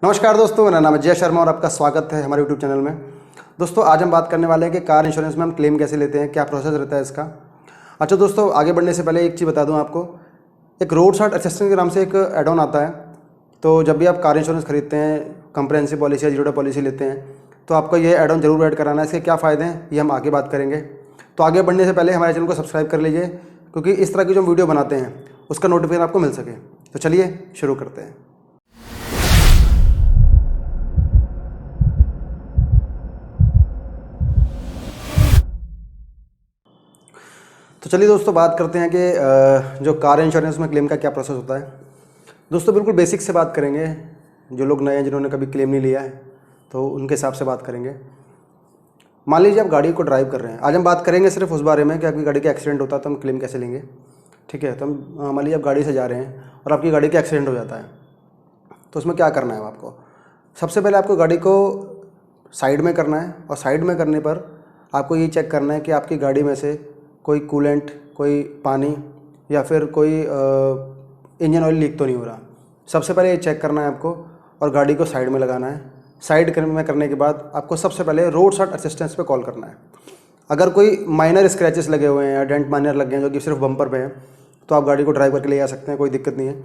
नमस्कार दोस्तों, मेरा नाम है जय शर्मा और आपका स्वागत है हमारे यूट्यूब चैनल में। दोस्तों आज हम बात करने वाले हैं कि कार इंश्योरेंस में हम क्लेम कैसे लेते हैं, क्या प्रोसेस रहता है इसका। अच्छा दोस्तों, आगे बढ़ने से पहले एक चीज़ बता दूं आपको, एक रोड साइड असिस्टेंस के नाम से एक एड ऑन आता है। तो जब भी आप कार इंश्योरेंस खरीदते हैं, कंप्रेहेंसिव पॉलिसी या जीरो पॉलिसी लेते हैं, तो आपको ये एड ऑन जरूर ऐड कराना है। इसके क्या फ़ायदे हैं ये हम आगे बात करेंगे। तो आगे बढ़ने से पहले हमारे चैनल को सब्सक्राइब कर लीजिए, क्योंकि इस तरह की जो वीडियो बनाते हैं उसका नोटिफिकेशन आपको मिल सके। तो चलिए शुरू करते हैं। तो चलिए दोस्तों, बात करते हैं कि जो कार इंश्योरेंस में क्लेम का क्या प्रोसेस होता है। दोस्तों बिल्कुल बेसिक से बात करेंगे। जो लोग नए हैं, जिन्होंने कभी क्लेम नहीं लिया है, तो उनके हिसाब से बात करेंगे। मान लीजिए आप गाड़ी को ड्राइव कर रहे हैं। आज हम बात करेंगे सिर्फ उस बारे में कि आपकी गाड़ी का एक्सीडेंट होता है तो हम क्लेम कैसे लेंगे। ठीक है, तो हम मान लीजिए आप गाड़ी से जा रहे हैं और आपकी गाड़ी का एक्सीडेंट हो जाता है, तो उसमें क्या करना है आपको। सबसे पहले आपको गाड़ी को साइड में करना है, और साइड में करने पर आपको ये चेक करना है कि आपकी गाड़ी में से कोई कूलेंट, कोई पानी या फिर कोई इंजन ऑयल लीक तो नहीं हो रहा। सबसे पहले ये चेक करना है आपको, और गाड़ी को साइड में लगाना है। साइड में करने के बाद आपको सबसे पहले रोड साइड असिस्टेंस पे कॉल करना है। अगर कोई माइनर स्क्रैचेस लगे हुए हैं या डेंट माइनर लगे हैं जो कि सिर्फ बम्पर पे हैं, तो आप गाड़ी को ड्राइव करके ले जा सकते हैं, कोई दिक्कत नहीं है।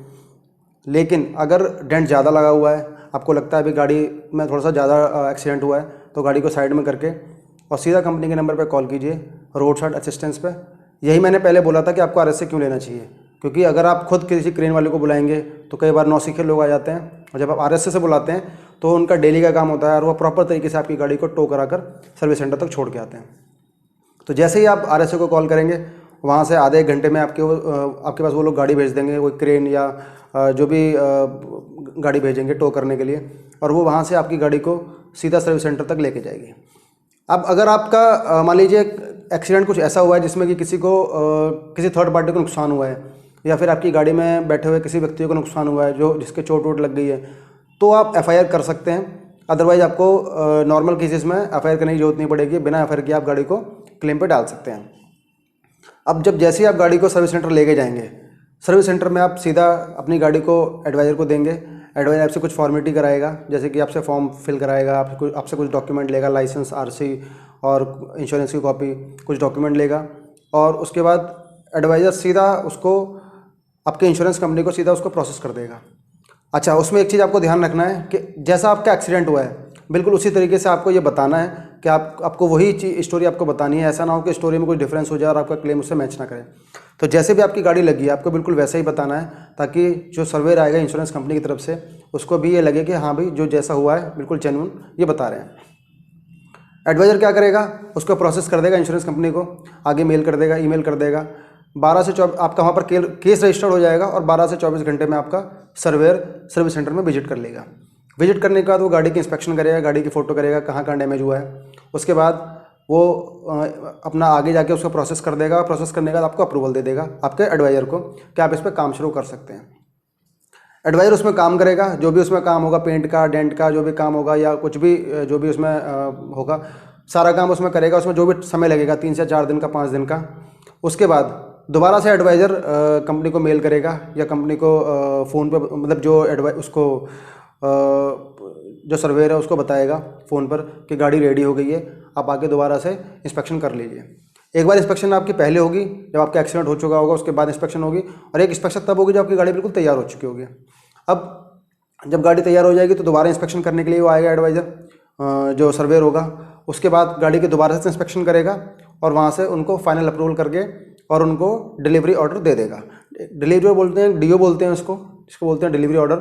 लेकिन अगर डेंट ज़्यादा लगा हुआ है, आपको लगता है अभी गाड़ी में थोड़ा सा ज़्यादा एक्सीडेंट हुआ है, तो गाड़ी को साइड में करके और सीधा कंपनी के नंबर पे कॉल कीजिए, रोड साइड असिस्टेंस पे। यही मैंने पहले बोला था कि आपको आरएसए क्यों लेना चाहिए, क्योंकि अगर आप खुद किसी क्रेन वाले को बुलाएंगे तो कई बार नौसिखिए लोग आ जाते हैं, और जब आप आरएसए से बुलाते हैं तो उनका डेली का काम होता है और वो प्रॉपर तरीके से आपकी गाड़ी को टो कराकर सर्विस सेंटर तक छोड़ के आते हैं। तो जैसे ही आप आरएसए को कॉल करेंगे, वहाँ से आधे एक घंटे में आपके पास वो लोग गाड़ी भेज देंगे, कोई क्रेन या जो भी गाड़ी भेजेंगे टो करने के लिए, और वो वहाँ से आपकी गाड़ी को सीधा सर्विस सेंटर तक लेके जाएगी। अब अगर आपका मान लीजिए एक्सीडेंट कुछ ऐसा हुआ है जिसमें कि किसी थर्ड पार्टी को नुकसान हुआ है, या फिर आपकी गाड़ी में बैठे हुए किसी व्यक्ति को नुकसान हुआ है जिसके चोट वोट लग गई है, तो आप एफआईआर कर सकते हैं। अदरवाइज आपको नॉर्मल केसेस में एफआईआर करने की जरूरत नहीं पड़ेगी। बिना एफआईआर किए आप गाड़ी को क्लेम पे डाल सकते हैं। अब जैसे ही आप गाड़ी को सर्विस सेंटर लेके जाएंगे, सर्विस सेंटर में आप सीधा अपनी गाड़ी को एडवाइज़र को देंगे। एडवाइज़र आपसे कुछ फॉर्मेलिटी कराएगा, जैसे कि आपसे फॉर्म फिल कराएगा, आपसे कुछ डॉक्यूमेंट लेगा, लाइसेंस, आरसी और इंश्योरेंस की कॉपी, कुछ डॉक्यूमेंट लेगा। और उसके बाद एडवाइज़र सीधा उसको आपके इंश्योरेंस कंपनी को सीधा उसको प्रोसेस कर देगा। अच्छा, उसमें एक चीज़ आपको ध्यान रखना है कि जैसा आपका एक्सीडेंट हुआ है बिल्कुल उसी तरीके से आपको ये बताना है कि आपको वही स्टोरी आपको बतानी है। ऐसा ना हो कि स्टोरी में कोई डिफरेंस हो जाए और आपका क्लेम उससे मैच ना करे। तो जैसे भी आपकी गाड़ी लगी है आपको बिल्कुल वैसा ही बताना है, ताकि जो सर्वेयर आएगा इंश्योरेंस कंपनी की तरफ से उसको भी ये लगे कि हाँ भाई, जो जैसा हुआ है बिल्कुल जेन्युइन ये बता रहे हैं। एडवाइज़र क्या करेगा, उसको प्रोसेस कर देगा इंश्योरेंस कंपनी को, आगे मेल कर देगा, ईमेल कर देगा। 12 से 24 आपका वहाँ पर केस रजिस्टर्ड हो जाएगा, और 12 से 24 घंटे में आपका सर्वेयर सर्विस सेंटर में विजिट कर लेगा। विजिट करने के बाद वो गाड़ी की इंस्पेक्शन करेगा, गाड़ी की फ़ोटो करेगा कहाँ कहाँ डैमेज हुआ है। उसके बाद वो अपना आगे जाके उसको प्रोसेस कर देगा। प्रोसेस करने के बाद आपको अप्रूवल दे देगा आपके एडवाइज़र को कि आप इस पर काम शुरू कर सकते हैं। एडवाइज़र उसमें काम करेगा, जो भी उसमें काम होगा, पेंट का, डेंट का जो भी काम होगा, या कुछ भी जो भी उसमें होगा, सारा काम उसमें करेगा। उसमें जो भी समय लगेगा 3 से 4 दिन का, 5 दिन का। उसके बाद दोबारा से एडवाइज़र कंपनी को मेल करेगा, या कंपनी को फ़ोन पे, मतलब जो सर्वेयर है उसको बताएगा फ़ोन पर कि गाड़ी रेडी हो गई है, आप आके दोबारा से इंस्पेक्शन कर लीजिए। एक बार इंस्पेक्शन आपकी पहले होगी जब आपका एक्सीडेंट हो चुका होगा, उसके बाद इंस्पेक्शन होगी, और एक इंस्पेक्शन तब होगी जब आपकी गाड़ी बिल्कुल तैयार हो चुकी होगी। अब जब गाड़ी तैयार हो जाएगी तो दोबारा इंस्पेक्शन करने के लिए वो आएगा एडवाइज़र, जो सर्वेयर होगा। उसके बाद गाड़ी के दोबारा से इंस्पेक्शन करेगा, और वहाँ से उनको फाइनल अप्रूवल करके और उनको डिलीवरी ऑर्डर दे देगा। डिलीवरी बोलते हैं, डीओ बोलते हैं उसको, जिसको बोलते हैं डिलीवरी ऑर्डर।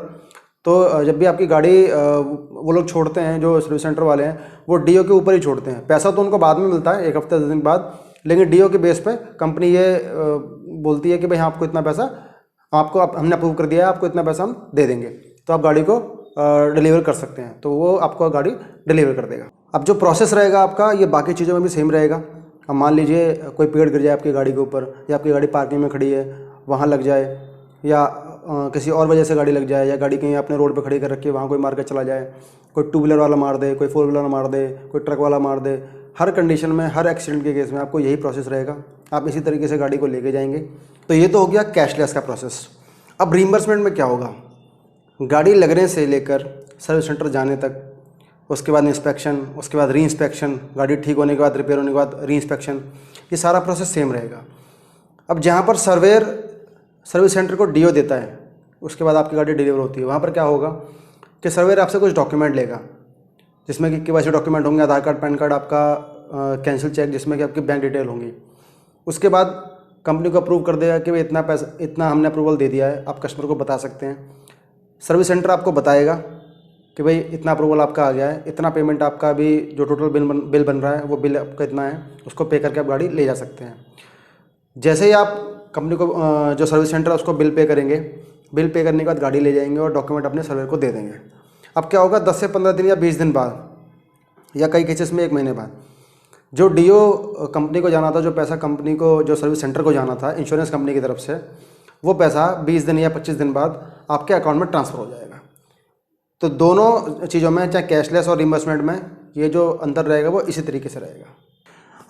तो जब भी आपकी गाड़ी वो लोग छोड़ते हैं, जो सर्विस सेंटर वाले हैं, वो डीओ के ऊपर ही छोड़ते हैं। पैसा तो उनको बाद में मिलता है, 1 हफ्ते 10 दिन बाद, लेकिन डीओ के बेस पे कंपनी ये बोलती है कि भाई आपको इतना पैसा हमने अप्रूव कर दिया है, आपको इतना पैसा हम दे देंगे, तो आप गाड़ी को डिलीवर कर सकते हैं। तो वो आपको गाड़ी डिलीवर कर देगा। अब जो प्रोसेस रहेगा आपका, ये बाकी चीज़ों में भी सेम रहेगा। अब मान लीजिए कोई पेड़ गिर जाए आपकी गाड़ी के ऊपर, या आपकी गाड़ी पार्किंग में खड़ी है वहाँ लग जाए, या किसी और वजह से गाड़ी लग जाए, या गाड़ी कहीं आपने रोड पे खड़ी कर रखी है वहाँ कोई मार के चला जाए, कोई 2 व्हीलर वाला मार दे, कोई 4 व्हीलर मार दे, कोई ट्रक वाला मार दे, हर कंडीशन में, हर एक्सीडेंट के केस में आपको यही प्रोसेस रहेगा। आप इसी तरीके से गाड़ी को लेके जाएंगे। तो ये तो हो गया कैशलेस का प्रोसेस। अब रीइंबर्समेंट में क्या होगा, गाड़ी लगने से लेकर सर्विस सेंटर जाने तक, उसके बाद इंस्पेक्शन, उसके बाद री इंस्पेक्शन, गाड़ी ठीक होने के बाद, रिपेयर होने के बाद री इंस्पेक्शन, ये सारा प्रोसेस सेम रहेगा। अब जहाँ पर सर्वेयर सर्विस सेंटर को डीओ देता है, उसके बाद आपकी गाड़ी डिलीवर होती है, वहाँ पर क्या होगा कि सर्वेयर आपसे कुछ डॉक्यूमेंट लेगा, जिसमें कि KYC डॉक्यूमेंट होंगे, आधार कार्ड, पैन कार्ड, आपका कैंसिल चेक, जिसमें कि आपकी बैंक डिटेल होंगी। उसके बाद कंपनी को अप्रूव कर देगा कि भाई इतना पैसा, इतना हमने अप्रूवल दे दिया है, आप कस्टमर को बता सकते हैं। सर्विस सेंटर आपको बताएगा कि भाई इतना अप्रूवल आपका आ गया है, इतना पेमेंट आपका अभी जो टोटल बिल बन रहा है वो बिल आपका इतना है, उसको पे करके आप गाड़ी ले जा सकते हैं। जैसे ही आप कंपनी को जो सर्विस सेंटर है उसको बिल पे करेंगे, बिल पे करने के बाद गाड़ी ले जाएंगे और डॉक्यूमेंट अपने सर्वेयर को दे देंगे। अब क्या होगा, 10 से 15 दिन या 20 दिन बाद या कई केसेस में 1 महीने बाद जो डीओ कंपनी को जाना था, जो पैसा कंपनी को, जो सर्विस सेंटर को जाना था इंश्योरेंस कंपनी की तरफ से, वो पैसा 20 दिन या 25 दिन बाद आपके अकाउंट में ट्रांसफ़र हो जाएगा। तो दोनों चीज़ों में, चाहे कैशलेस और रिम्बर्समेंट में, ये जो अंतर रहेगा वो इसी तरीके से रहेगा।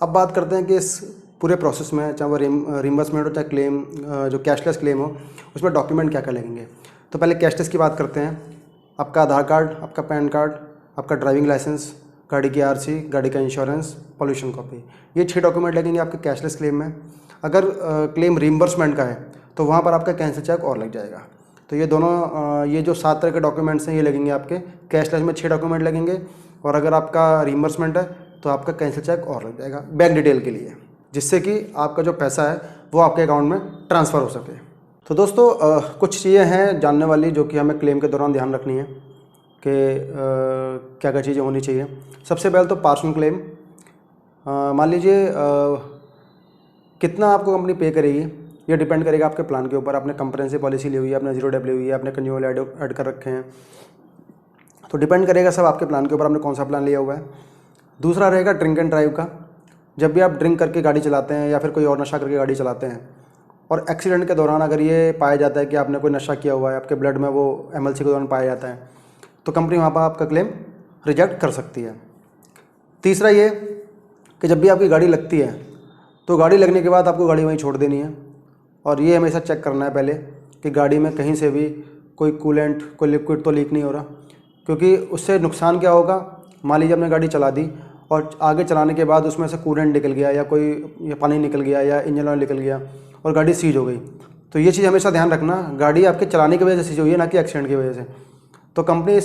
अब बात करते हैं कि इस पूरे प्रोसेस में, चाहे वो रिम्बर्समेंट हो चाहे क्लेम, जो कैशलेस क्लेम हो, उसमें डॉक्यूमेंट क्या क्या लगेंगे। तो पहले कैशलेस की बात करते हैं। आपका आधार कार्ड, आपका पैन कार्ड, आपका ड्राइविंग लाइसेंस, गाड़ी की RC, गाड़ी का इंश्योरेंस, पॉल्यूशन कॉपी, ये 6 डॉक्यूमेंट लगेंगे आपके कैशलेस क्लेम में। अगर क्लेम रिम्बर्समेंट का है तो वहाँ पर आपका कैंसिल चेक और लग जाएगा। तो ये दोनों, ये जो 7 तरह के डॉक्यूमेंट्स हैं ये लगेंगे आपके कैशलेस में। 6 डॉक्यूमेंट लगेंगे। और अगर आपका रिम्बर्समेंट है तो आपका कैंसिल चेक और लग जाएगा बैंक डिटेल के लिए, जिससे कि आपका जो पैसा है वो आपके अकाउंट में ट्रांसफ़र हो सके। तो दोस्तों कुछ चीज़ें हैं जानने वाली जो कि हमें क्लेम के दौरान ध्यान रखनी है कि क्या क्या चीज़ें होनी चाहिए। सबसे पहले तो पार्सल क्लेम। मान लीजिए कितना आपको कंपनी पे करेगी, ये डिपेंड करेगा आपके प्लान के ऊपर। आपने कंप्रेहेंसिव पॉलिसी ली हुई है, आपने 0 डब्ल्यू हुई है, आपने कंज्यूमर ऐड कर रखे हैं, तो डिपेंड करेगा सब आपके प्लान के ऊपर, आपने कौन सा प्लान लिया हुआ है। दूसरा रहेगा ड्रिंक एंड ड्राइव का। जब भी आप ड्रिंक करके गाड़ी चलाते हैं या फिर कोई और नशा करके गाड़ी चलाते हैं और एक्सीडेंट के दौरान अगर ये पाया जाता है कि आपने कोई नशा किया हुआ है, आपके ब्लड में वो MLC के दौरान पाया जाता है, तो कंपनी वहाँ पर आपका क्लेम रिजेक्ट कर सकती है। तीसरा ये कि जब भी आपकी गाड़ी लगती है तो गाड़ी लगने के बाद आपको गाड़ी वहीं छोड़ देनी है, और ये हमेशा चेक करना है पहले कि गाड़ी में कहीं से भी कोई कूलेंट, कोई लिक्विड तो लीक नहीं हो रहा, क्योंकि उससे नुकसान क्या होगा। मान लीजिए आपने गाड़ी चला दी और आगे चलाने के बाद उसमें से कूलेंट निकल गया या कोई पानी निकल गया या इंजन ऑयल निकल गया और गाड़ी सीज हो गई, तो ये चीज़ हमेशा ध्यान रखना, गाड़ी आपके चलाने की वजह से सीज हुई है, ना कि एक्सीडेंट की वजह से। तो कंपनी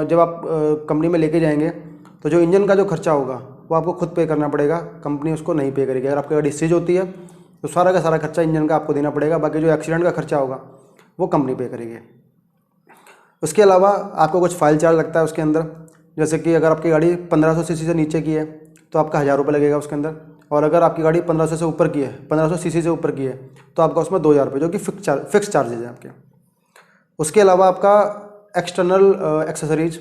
जब आप कंपनी में लेके जाएंगे तो जो इंजन का जो खर्चा होगा वो आपको खुद पे करना पड़ेगा, कंपनी उसको नहीं पे करेगी। अगर आपकी गाड़ी सीज होती है तो सारा का सारा खर्चा इंजन का आपको देना पड़ेगा, बाकी जो एक्सीडेंट का खर्चा होगा वो कंपनी पे करेगी। उसके अलावा आपको कुछ फाइल चार्ज लगता है उसके अंदर, जैसे कि अगर आपकी गाड़ी 1500 सीसी से नीचे की है तो आपका 1000 रुपये लगेगा उसके अंदर, और अगर आपकी गाड़ी 1500 से ऊपर की है, 1500 सीसी से ऊपर की है, तो आपका उसमें 2000 रुपये, जो कि फिक्स चार्जेज है आपके। उसके अलावा आपका एक्सटर्नल एक्सेसरीज,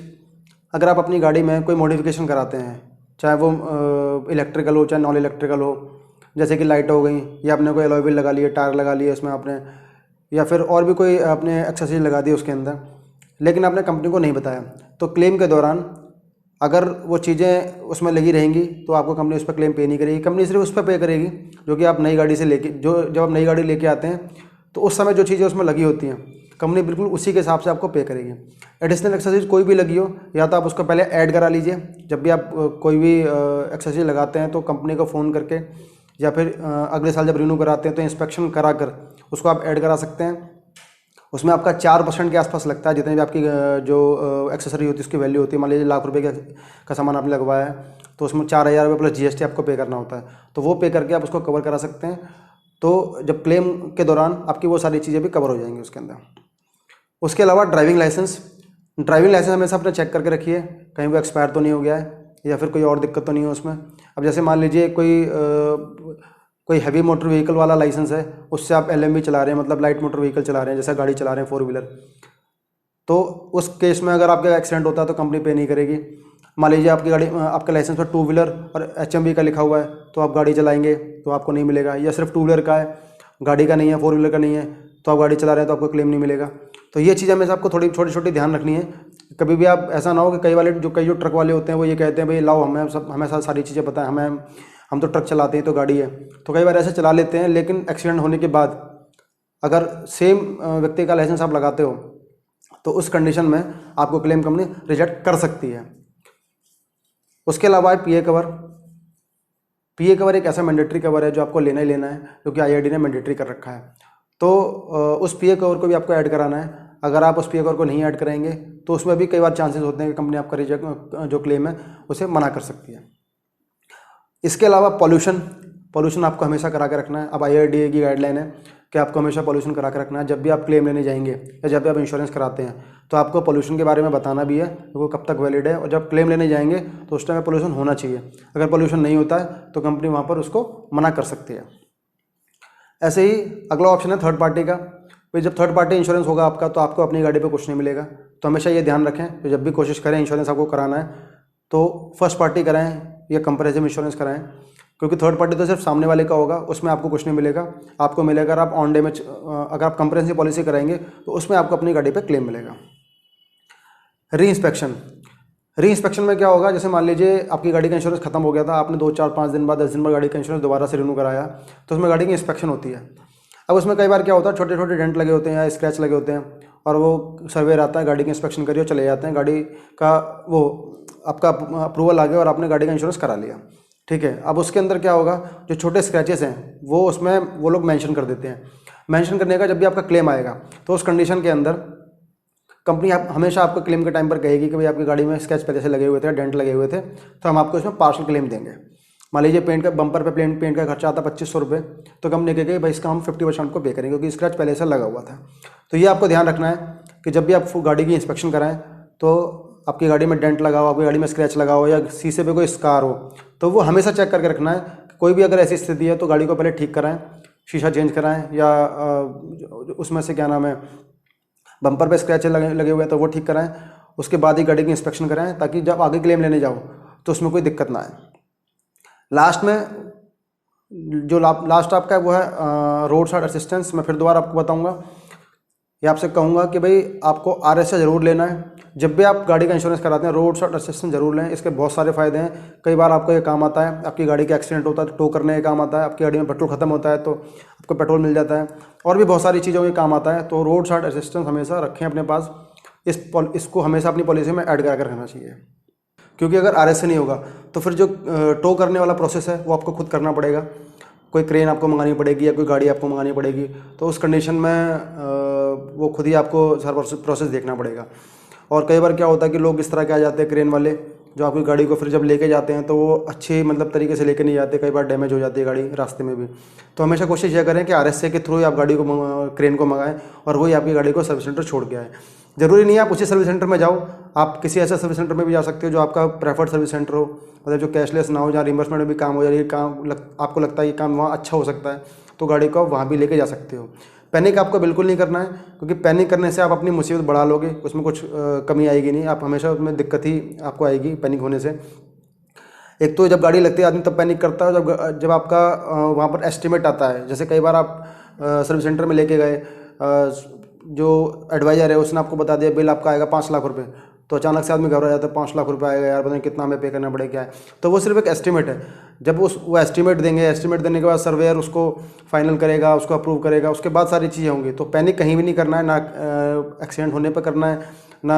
अगर आप अपनी गाड़ी में कोई मॉडिफिकेशन कराते हैं, चाहे वो इलेक्ट्रिकल हो चाहे नॉन इलेक्ट्रिकल हो, जैसे कि लाइट हो गई या आपने कोई एलॉय व्हील लगा लिए, टायर लगा लिए उसमें आपने, या फिर और भी कोई आपने एक्सेसरीज लगा दी उसके अंदर, लेकिन आपने कंपनी को नहीं बताया, तो क्लेम के दौरान अगर वो चीज़ें उसमें लगी रहेंगी तो आपको कंपनी उस पर क्लेम पे नहीं करेगी। कंपनी सिर्फ उस पर पे करेगी जो कि आप नई गाड़ी से लेके, जब आप नई गाड़ी लेके आते हैं तो उस समय जो चीज़ें उसमें लगी होती हैं कंपनी बिल्कुल उसी के हिसाब से आपको पे करेगी। एडिशनल एक्सेसरीज कोई भी लगी हो या तो आप उसको पहले ऐड करा लीजिए। जब भी आप कोई भी एक्सेसरीज लगाते हैं तो कंपनी को फ़ोन करके या फिर अगले साल जब रिन्यू कराते हैं तो इंस्पेक्शन करा कर उसको आप ऐड करा सकते हैं। उसमें आपका 4% के आसपास लगता है, जितनी भी आपकी जो एक्सेसरी होती है उसकी वैल्यू होती है। मान लीजिए लाख रुपए का सामान आपने लगवाया है तो उसमें 4000 रुपये प्लस GST आपको पे करना होता है, तो वो पे करके आप उसको कवर करा सकते हैं। तो जब क्लेम के दौरान आपकी वो सारी चीज़ें भी कवर हो जाएंगी उसके अंदर। उसके अलावा ड्राइविंग लाइसेंस हमेशा अपने चेक करके रखिए, कहीं वो एक्सपायर तो नहीं हो गया है या फिर कोई और दिक्कत तो नहीं है उसमें। अब जैसे मान लीजिए कोई हैवी मोटर व्हीकल वाला लाइसेंस है, उससे आप LMV चला रहे हैं, मतलब लाइट मोटर व्हीकल चला रहे हैं, जैसा गाड़ी चला रहे हैं 4 व्हीलर, तो उस केस में अगर आपका एक्सीडेंट होता है तो कंपनी पे नहीं करेगी। मान लीजिए आपकी गाड़ी, आपके लाइसेंस पर 2 व्हीलर और HMV का लिखा हुआ है तो आप गाड़ी चलाएंगे तो आपको नहीं मिलेगा, या सिर्फ 2 व्हीलर का है, गाड़ी का नहीं है, 4 व्हीलर का नहीं है, तो आप गाड़ी चला रहे हैं तो आपको क्लेम नहीं मिलेगा। तो ये चीज़ हमेशा आपको थोड़ी छोटी छोटी ध्यान रखनी है। कभी भी आप ऐसा ना हो कि कई जो ट्रक वाले होते हैं वो ये कहते हैं भाई लाओ हमें सारी चीज़ें पता है, हम तो ट्रक चलाते हैं तो गाड़ी है, तो कई बार ऐसे चला लेते हैं, लेकिन एक्सीडेंट होने के बाद अगर सेम व्यक्ति का लाइसेंस आप लगाते हो तो उस कंडीशन में आपको क्लेम कंपनी रिजेक्ट कर सकती है। उसके अलावा है पीए कवर। पीए कवर एक ऐसा मैंडेटरी कवर है जो आपको लेना ही लेना है, जो कि आईआरडी ने मैंडेटरी कर रखा है। तो उस पीए कवर को भी आपको ऐड कराना है। अगर आप उस पीए कवर को नहीं ऐड कराएंगे तो उसमें भी कई बार चांसेस होते हैं कि कंपनी आपका रिजेक्ट जो क्लेम है उसे मना कर सकती है। इसके अलावा पॉल्यूशन आपको हमेशा करा के रखना है। अब आईआरडीए की गाइडलाइन है कि आपको हमेशा पॉल्यूशन करा के रखना है। जब भी आप क्लेम लेने जाएंगे या जब भी आप इंश्योरेंस कराते हैं तो आपको पॉल्यूशन के बारे में बताना भी है कि वो कब तक वैलिड है, और जब क्लेम लेने जाएंगे तो उस टाइम में पॉल्यूशन होना चाहिए। अगर पॉल्यूशन नहीं होता है तो कंपनी वहाँ पर उसको मना कर सकती है। ऐसे ही अगला ऑप्शन है थर्ड पार्टी का। भाई जब थर्ड पार्टी इंश्योरेंस होगा आपका तो आपको अपनी गाड़ी पे कुछ नहीं मिलेगा। तो हमेशा ये ध्यान रखें कि जब भी कोशिश करें इंश्योरेंस आपको कराना है तो फर्स्ट पार्टी कराएं या कंप्रेहेंसिव इंश्योरेंस कराएं, क्योंकि थर्ड पार्टी तो सिर्फ सामने वाले का होगा, उसमें आपको कुछ नहीं मिलेगा। आपको मिलेगा अगर आप ऑन डैमेज अगर आप कंप्रेहेंसिव पॉलिसी कराएंगे तो उसमें आपको अपनी गाड़ी पे क्लेम मिलेगा। री इंस्पेक्शन में क्या होगा, जैसे मान लीजिए आपकी गाड़ी का इंश्योरेंस खत्म हो गया था, आपने 2, 4, 5 दिन बाद 10 दिन बाद गाड़ी का इंश्योरेंस दोबारा से रिन्यू कराया, तो उसमें गाड़ी की इंस्पेक्शन होती है। अब उसमें कई बार क्या होता है, छोटे छोटे डेंट लगे होते हैं या स्क्रैच लगे होते हैं, और वो सर्वेयर आता है, गाड़ी की इंस्पेक्शन करिए और चले जाते हैं। गाड़ी का वो आपका अप्रूवल आ गया और आपने गाड़ी का इंश्योरेंस करा लिया, ठीक है। अब उसके अंदर क्या होगा, जो छोटे स्क्रैचेस हैं वो उसमें वो लोग मेंशन कर देते हैं। मेंशन करने का जब भी आपका क्लेम आएगा तो उस कंडीशन के अंदर कंपनी आप हमेशा आपको क्लेम के टाइम पर कहेगी कि भाई आपकी गाड़ी में स्क्रैच पहले से लगे हुए थे, डेंट लगे हुए थे, तो हम आपको इसमें पार्शियल क्लेम देंगे। मान लीजिए पेंट का बम्पर पे पेंट का खर्चा आता 2500 रुपये, तो कंपनी कहेगी भाई इसका हम 50% को पे करेंगे क्योंकि स्क्रैच पहले से लगा हुआ था। तो ये आपको ध्यान रखना है कि जब भी आप गाड़ी की इंस्पेक्शन कराएं तो आपकी गाड़ी में डेंट लगा हो, आपकी गाड़ी में स्क्रैच लगा हो या शीशे पे कोई स्कार हो, तो वो हमेशा चेक करके रखना है। कोई भी अगर ऐसी स्थिति है तो गाड़ी को पहले ठीक कराएं, शीशा चेंज कराएं, या उसमें से क्या नाम है बम्पर पे स्क्रैच लगे हुए हैं तो वो ठीक कराएं। उसके बाद ही गाड़ी की इंस्पेक्शन कराएं ताकि जब आगे क्लेम लेने जाओ तो उसमें कोई दिक्कत ना आए। लास्ट में जो लास्ट आपका है वो है रोड साइड असिस्टेंस। मैं फिर दोबारा आपको बताऊंगा, ये आपसे कहूँगा कि भाई आपको आरएसए ज़रूर लेना है। जब भी आप गाड़ी का इंश्योरेंस कराते हैं रोड साइड असिस्टेंस जरूर लें। इसके बहुत सारे फ़ायदे हैं। कई बार आपको ये काम आता है, आपकी गाड़ी का एक्सीडेंट होता है तो टो करने का काम आता है, आपकी गाड़ी में पेट्रोल खत्म होता है तो आपको पेट्रोल मिल जाता है, और भी बहुत सारी चीज़ों में काम आता है। तो रोड साइड असिस्टेंस हमेशा रखें अपने पास, इसको हमेशा अपनी पॉलिसी में ऐड करा कर रखना चाहिए, क्योंकि अगर आरएसए नहीं होगा तो फिर जो टो करने वाला प्रोसेस है वो आपको खुद करना पड़ेगा। कोई क्रेन आपको मंगानी पड़ेगी या कोई गाड़ी आपको मंगानी पड़ेगी, तो उस कंडीशन में वो खुद ही आपको सारा प्रोसेस देखना पड़ेगा। और कई बार क्या होता है कि लोग इस तरह के आ जाते हैं क्रेन वाले, जो आपकी गाड़ी को फिर जब लेके जाते हैं तो वो अच्छे मतलब तरीके से लेके नहीं जाते, कई बार डैमेज हो जाती है गाड़ी रास्ते में भी। तो हमेशा कोशिश यह करें कि आरएसए के थ्रू ही आप गाड़ी को क्रेन को मंगाएं और वही आपकी गाड़ी को सर्विस सेंटर छोड़ के आए। ज़रूरी नहीं है आप उसी सर्विस सेंटर में जाओ, आप किसी ऐसे सर्विस सेंटर में भी जा सकते हो जो आपका प्रेफर्ड सर्विस सेंटर हो, मतलब जो कैशलेस ना हो, जहाँ रिम्बर्समेंट में भी काम हो जाए, आपको लगता है ये काम वहाँ अच्छा हो सकता है तो गाड़ी को वहाँ भी लेके जा सकते हो। पैनिक आपको बिल्कुल नहीं करना है, क्योंकि पैनिक करने से आप अपनी मुसीबत बढ़ा लोगे, उसमें कुछ कमी आएगी नहीं, आप हमेशा उसमें दिक्कत ही आपको आएगी पैनिक होने से। एक तो जब गाड़ी लगती है आदमी तब पैनिक करता है जब आपका वहाँ पर एस्टिमेट आता है। जैसे कई बार आप सर्विस सेंटर में लेके गए, जो एडवाइज़र है उसने आपको बता दिया बिल आपका आएगा 5 लाख रुपए, तो अचानक से आदमी घबरा जाता है, 5 लाख रुपए आएगा यार, पता नहीं कितना हमें पे करना पड़ेगा क्या है। तो वो सिर्फ एक एस्टिमेट है। जब वो एस्टिमेट देंगे, एस्टिमेट देने के बाद सर्वेयर उसको फाइनल करेगा, उसको अप्रूव करेगा, उसके बाद सारी चीज़ें होंगी। तो पैनिक कहीं भी नहीं करना है, ना एक्सीडेंट होने पर करना है, ना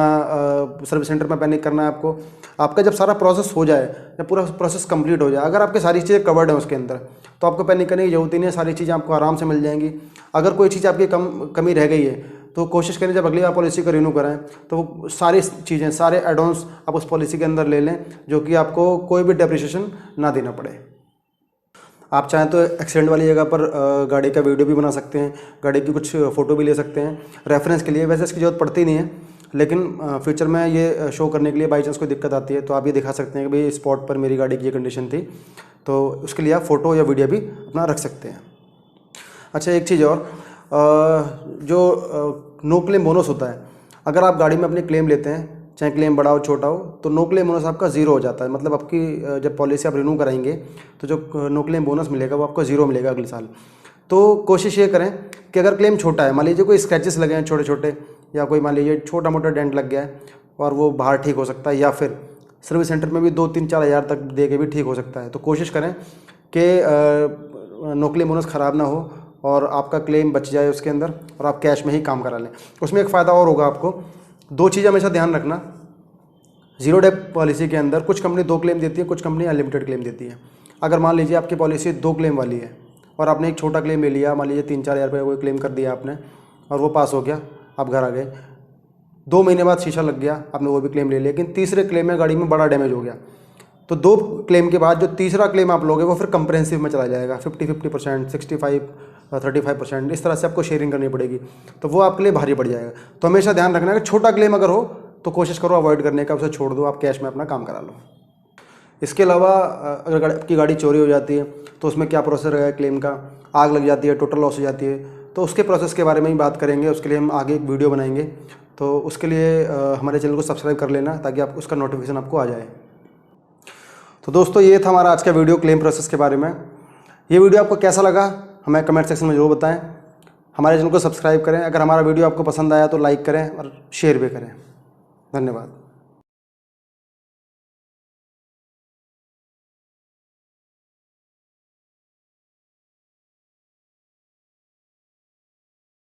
सर्विस सेंटर में पैनिक करना है आपको। आपका जब सारा प्रोसेस हो जाए, जब पूरा प्रोसेस कंप्लीट हो जाए, अगर आपकी सारी चीज़ें कवर्ड हैं उसके अंदर, तो आपको पैनिक करने की जरूरत ही नहीं है, सारी चीज़ें आपको आराम से मिल जाएंगी। अगर कोई चीज़ आपकी कमी रह गई है तो कोशिश करें जब अगली बार पॉलिसी को रिन्यू कराएं तो वो सारी चीज़ें, सारे एडॉन्स आप उस पॉलिसी के अंदर ले लें, जो कि आपको कोई भी डेप्रिसिएशन ना देना पड़े। आप चाहें तो एक्सीडेंट वाली जगह पर गाड़ी का वीडियो भी बना सकते हैं, गाड़ी की कुछ फ़ोटो भी ले सकते हैं रेफरेंस के लिए। वैसे इसकी ज़रूरत पड़ती नहीं है, लेकिन फ्यूचर में ये शो करने के लिए बाई चांस कोई दिक्कत आती है तो आप ये दिखा सकते हैं कि भाई स्पॉट पर मेरी गाड़ी की ये कंडीशन थी, तो उसके लिए आप फ़ोटो या वीडियो भी अपना रख सकते हैं। अच्छा, एक चीज़ और, जो नो क्लेम बोनस होता है, अगर आप गाड़ी में अपनी क्लेम लेते हैं, चाहे क्लेम बड़ा हो छोटा हो, तो नो क्लेम बोनस आपका ज़ीरो हो जाता है। मतलब आपकी जब पॉलिसी आप रिन्यू कराएंगे तो जो नो क्लेम बोनस मिलेगा वो आपको ज़ीरो मिलेगा अगले साल। तो कोशिश ये करें कि अगर क्लेम छोटा है, मान लीजिए कोई स्क्रैचेस लगे हैं छोटे छोटे, या कोई मान लीजिए छोटा मोटा डेंट लग गया है और वो बाहर ठीक हो सकता है, या फिर सर्विस सेंटर में भी 2-3-4 हज़ार तक दे के भी ठीक हो सकता है, तो कोशिश करें कि नो क्लेम बोनस ख़राब ना हो और आपका क्लेम बच जाए उसके अंदर और आप कैश में ही काम करा लें। उसमें एक फ़ायदा और होगा आपको दो चीज़ हमेशा ध्यान रखना, जीरो डेप्थ पॉलिसी के अंदर कुछ कंपनी 2 क्लेम देती है, कुछ कंपनी अनलिमिटेड क्लेम देती है। अगर मान लीजिए आपकी पॉलिसी 2 क्लेम वाली है और आपने एक छोटा क्लेम ले लिया, मान लीजिए 3-4 हज़ार रुपये कोई क्लेम कर दिया आपने और वो पास हो गया, आप घर आ गए, 2 महीने बाद शीशा लग गया, आपने वो भी क्लेम ले लिया, लेकिन तीसरे क्लेम में गाड़ी में बड़ा डैमेज हो गया, तो 2 क्लेम के बाद जो तीसरा क्लेम आप लोगे वो फिर कंप्रेहेंसिव में चला जाएगा, 50-50%, 65-35%, इस तरह से आपको शेयरिंग करनी पड़ेगी, तो वो आपके लिए भारी पड़ जाएगा। तो हमेशा ध्यान रखना है कि छोटा क्लेम अगर हो तो कोशिश करो अवॉइड करने का, उसे छोड़ दो, आप कैश में अपना काम करा लो। इसके अलावा अगर आपकी गाड़ी चोरी हो जाती है तो उसमें क्या प्रोसेस रहेगा क्लेम का, आग लग जाती है, टोटल लॉस हो जाती है, तो उसके प्रोसेस के बारे में ही बात करेंगे। उसके लिए हम आगे एक वीडियो बनाएंगे, तो उसके लिए हमारे चैनल को सब्सक्राइब कर लेना ताकि आप उसका नोटिफिकेशन आपको आ जाए। तो दोस्तों ये था हमारा आज का वीडियो क्लेम प्रोसेस के बारे में। ये वीडियो आपको कैसा लगा हमें कमेंट सेक्शन में ज़रूर बताएं। हमारे चैनल को सब्सक्राइब करें, अगर हमारा वीडियो आपको पसंद आया तो लाइक करें और शेयर भी करें। धन्यवाद।